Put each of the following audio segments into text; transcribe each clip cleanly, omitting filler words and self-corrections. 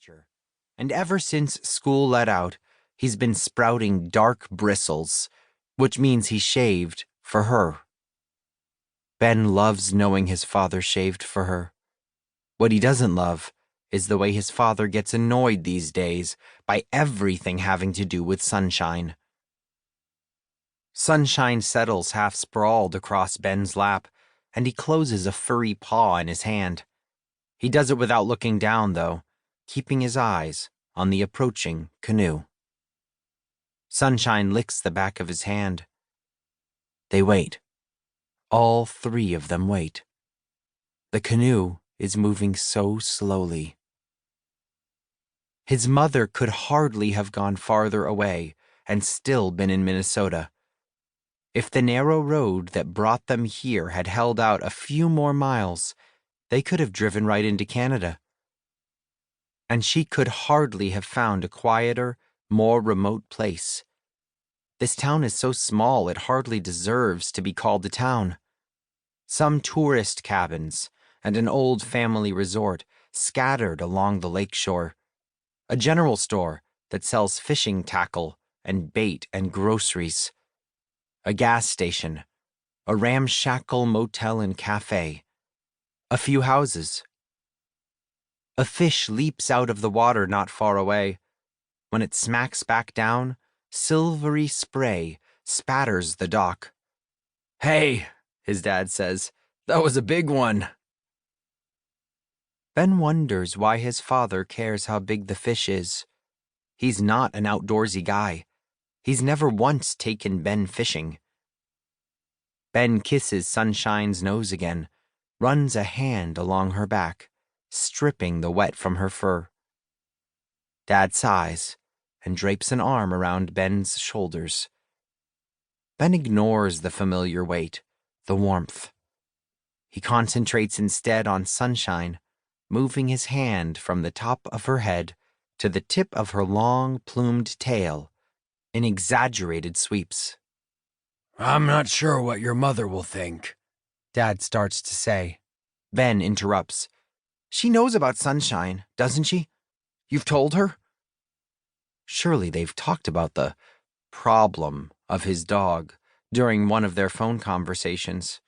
future. And ever since school let out, he's been sprouting dark bristles, which means he shaved for her. Ben loves knowing his father shaved for her. What he doesn't love is the way his father gets annoyed these days by everything having to do with Sunshine. Sunshine settles half sprawled across Ben's lap, and he closes a furry paw in his hand. He does it without looking down, though, keeping his eyes on the approaching canoe. Sunshine licks the back of his hand. They wait. All three of them wait. The canoe is moving so slowly. His mother could hardly have gone farther away and still been in Minnesota. If the narrow road that brought them here had held out a few more miles, they could have driven right into Canada. And she could hardly have found a quieter, more remote place. This town is so small it hardly deserves to be called a town. Some tourist cabins and an old family resort scattered along the lakeshore. A general store that sells fishing tackle and bait and groceries. A gas station, a ramshackle motel and cafe. A few houses. A fish leaps out of the water not far away. When it smacks back down, silvery spray spatters the dock. "Hey," his dad says, "that was a big one." Ben wonders why his father cares how big the fish is. He's not an outdoorsy guy. He's never once taken Ben fishing. Ben kisses Sunshine's nose again, runs a hand along her back, stripping the wet from her fur. Dad sighs and drapes an arm around Ben's shoulders. Ben ignores the familiar weight, the warmth. He concentrates instead on Sunshine, moving his hand from the top of her head to the tip of her long, plumed tail in exaggerated sweeps. "I'm not sure what your mother will think," Dad starts to say. Ben interrupts. "She knows about Sunshine, doesn't she? You've told her?" Surely they've talked about the problem of his dog during one of their phone conversations.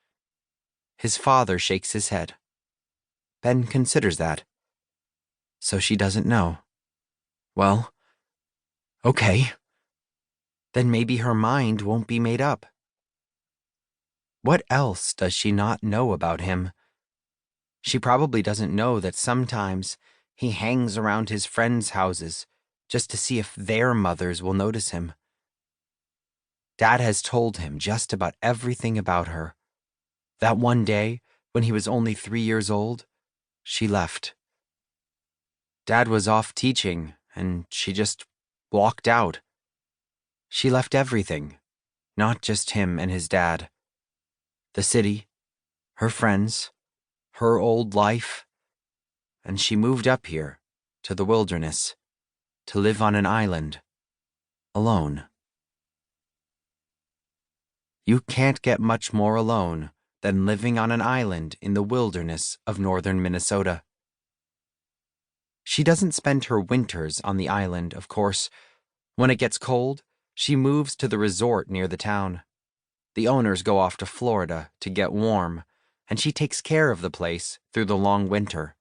His father shakes his head. Ben considers that. So she doesn't know. Well, okay. Then maybe her mind won't be made up. What else does she not know about him? She probably doesn't know that sometimes he hangs around his friends' houses just to see if their mothers will notice him. Dad has told him just about everything about her. That one day, when he was only 3 years old, she left. Dad was off teaching, and she just walked out. She left everything, not just him and his dad. The city, her friends, her old life, and she moved up here, to the wilderness, to live on an island, alone. You can't get much more alone than living on an island in the wilderness of northern Minnesota. She doesn't spend her winters on the island, of course. When it gets cold, she moves to the resort near the town. The owners go off to Florida to get warm, and she takes care of the place through the long winter.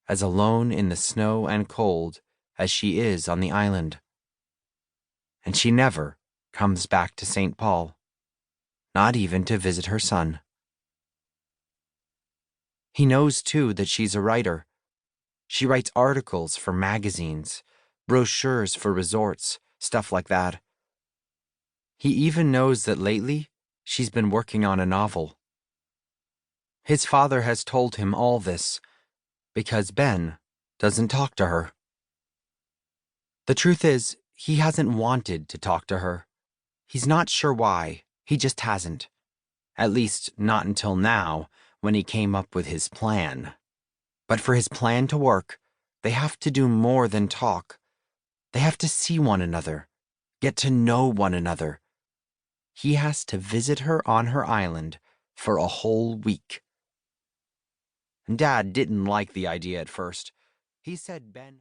As alone in the snow and cold as she is on the island. And she never comes back to St. Paul. Not even to visit her son. He knows, too, that she's a writer. She writes articles for magazines, brochures for resorts, stuff like that. He even knows that lately she's been working on a novel. His father has told him all this because Ben doesn't talk to her. The truth is, he hasn't wanted to talk to her. He's not sure why. He just hasn't. At least, not until now, when he came up with his plan. But for his plan to work, they have to do more than talk. They have to see one another, get to know one another. He has to visit her on her island for a whole week. Dad didn't like the idea at first. He said Ben...